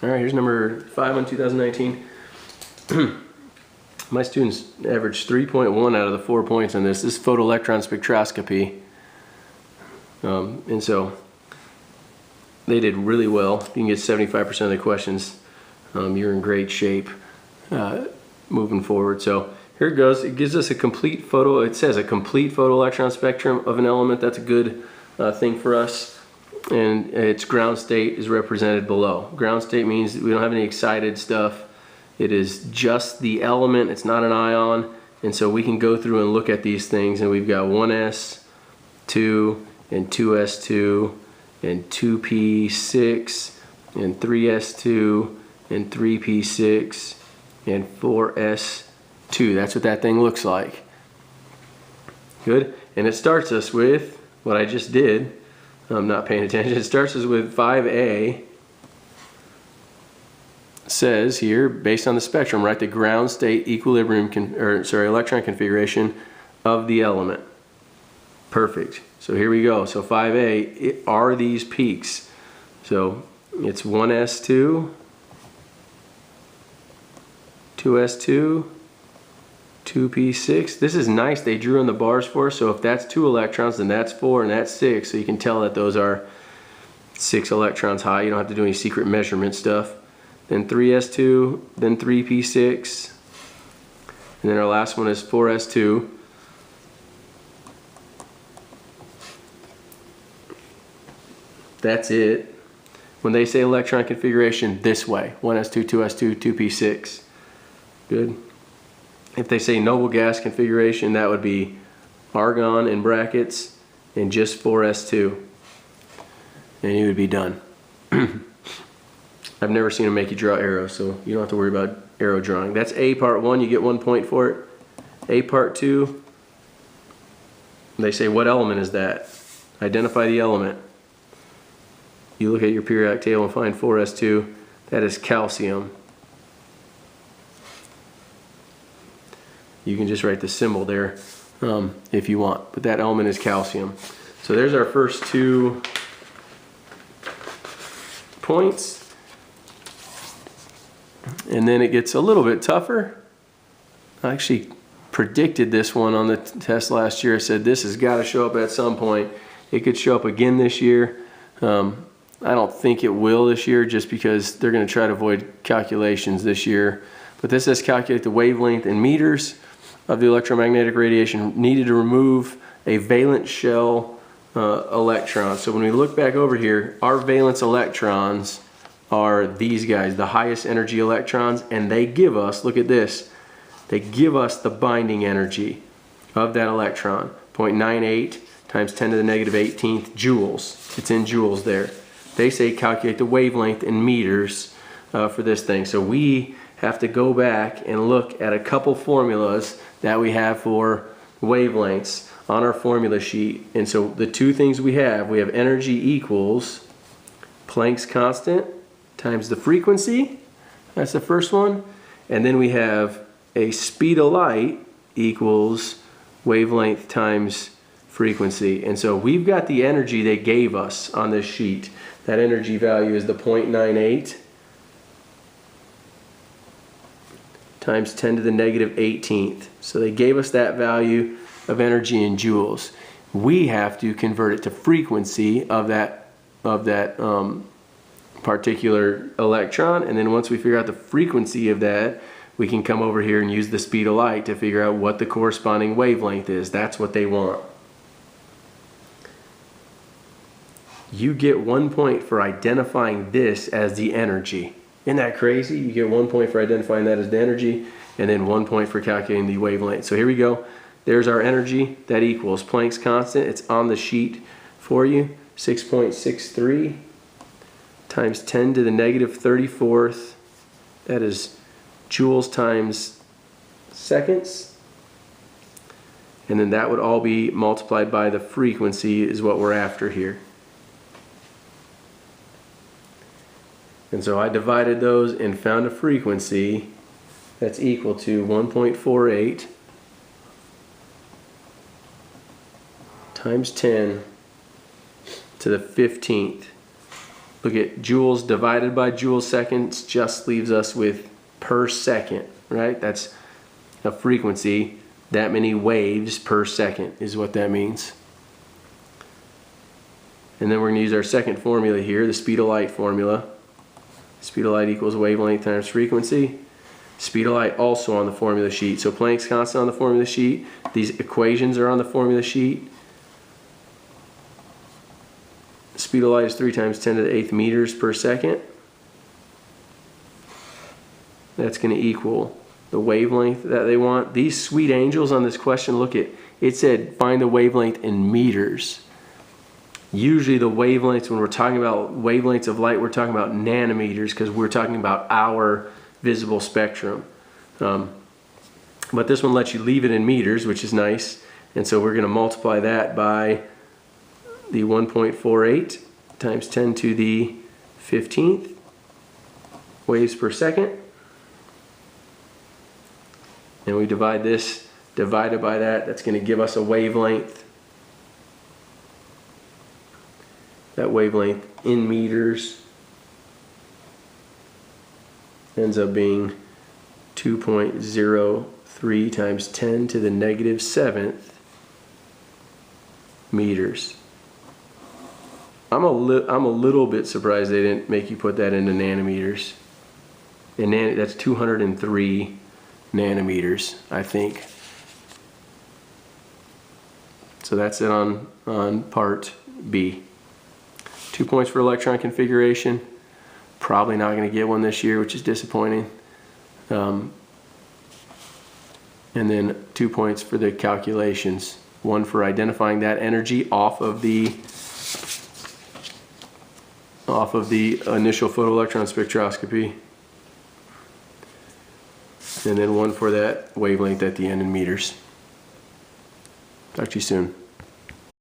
All right, here's number 5 on 2019. My students averaged 3.1 out of the 4 points on this. This is photoelectron spectroscopy. And so they did really well. You can get 75% of the questions. You're in great shape moving forward. So here it goes. It gives us a complete photo. It says a complete photoelectron spectrum of an element. That's a good thing for us. And its ground state is represented below. Ground state means we don't have any excited stuff. It is just the element. It's not an ion. And so we can go through and look at these things, and we've got 1s, 2, and 2s2, and 2p6, and 3s2, and 3p6, and 4s2. That's what that thing looks like. Good. And it starts us with what I just did. I'm not paying attention. It starts us with 5a. Says here, based on the spectrum, write the ground state equilibrium, electron configuration of the element. Perfect. So here we go. So 5a are these peaks. So it's 1s2, 2s2, 2p6. This is nice. They drew on the bars for us. So if that's 2 electrons, then that's 4 and that's 6. So you can tell that those are 6 electrons high. You don't have to do any secret measurement stuff. Then 3s2, then 3p6. And then our last one is 4s2. That's it. When they say electron configuration, this way. 1s2, 2s2, 2p6. Good. If they say noble gas configuration, that would be argon in brackets and just 4s2. And you would be done. I've never seen them make you draw arrows, so you don't have to worry about arrow drawing. That's A part 1, you get 1 point for it. A part 2, they say what element is that? Identify the element. You look at your periodic table and find 4s2, that is calcium. You can just write the symbol there if you want, but that element is calcium. So there's our first 2 points. And then it gets a little bit tougher. I actually predicted this one on the test last year. I said this has got to show up at some point. It could show up again this year. I don't think it will this year just because they're going to try to avoid calculations this year. But this says calculate the wavelength in meters of the electromagnetic radiation needed to remove a valence shell electron. So when we look back over here, our valence electrons are these guys, the highest energy electrons, and they give us, look at this, they give us the binding energy of that electron, 0.98 times 10 to the negative 18th joules. It's in joules there. They say calculate the wavelength in meters for this thing. So we have to go back and look at a couple formulas that we have for wavelengths on our formula sheet. And so the 2 things we have energy equals Planck's constant times the frequency. That's the first one. And then we have a speed of light equals wavelength times frequency. And so we've got the energy they gave us on this sheet. That energy value is the 0.98 times 10 to the negative 18th. So they gave us that value of energy in joules. We have to convert it to frequency of that particular electron, and then once we figure out the frequency of that, we can come over here and use the speed of light to figure out what the corresponding wavelength is. That's what they want. You get 1 point for identifying this as the energy. Isn't that crazy? You get 1 point for identifying that as the energy, and then 1 point for calculating the wavelength. So here we go. There's our energy. That equals Planck's constant. It's on the sheet for you. 6.63 times 10 to the negative 34th. That is joules times seconds. And then that would all be multiplied by the frequency is what we're after here. And so I divided those and found a frequency that's equal to 1.48 times 10 to the 15th. look at joules divided by joule seconds just leaves us with per second, right? That's a frequency, that many waves per second is what that means. And then we're going to use our second formula here, the speed of light formula. Speed of light equals wavelength times frequency. Speed of light also on the formula sheet. So Planck's constant on the formula sheet. These equations are on the formula sheet. Speed of light is 3 times 10 to the 8th meters per second. That's going to equal the wavelength that they want. These sweet angels on this question, look at, it said find the wavelength in meters. Usually the wavelengths, when we're talking about wavelengths of light, we're talking about nanometers because we're talking about our visible spectrum. But this one lets you leave it in meters, which is nice. And so we're going to multiply that by the 1.48 times 10 to the 15th waves per second. And we divide this, divided by that, that's going to give us a wavelength. That wavelength in meters ends up being 2.03 times 10 to the negative 7th meters. I'm a little bit surprised they didn't make you put that into nanometers. And that's 203 nanometers, I think. So that's it on part B. 2 points for electron configuration. Probably not going to get one this year, which is disappointing. And then 2 points for the calculations. One for identifying that energy off of the initial photoelectron spectroscopy. And then one for that wavelength at the end in meters. Talk to you soon.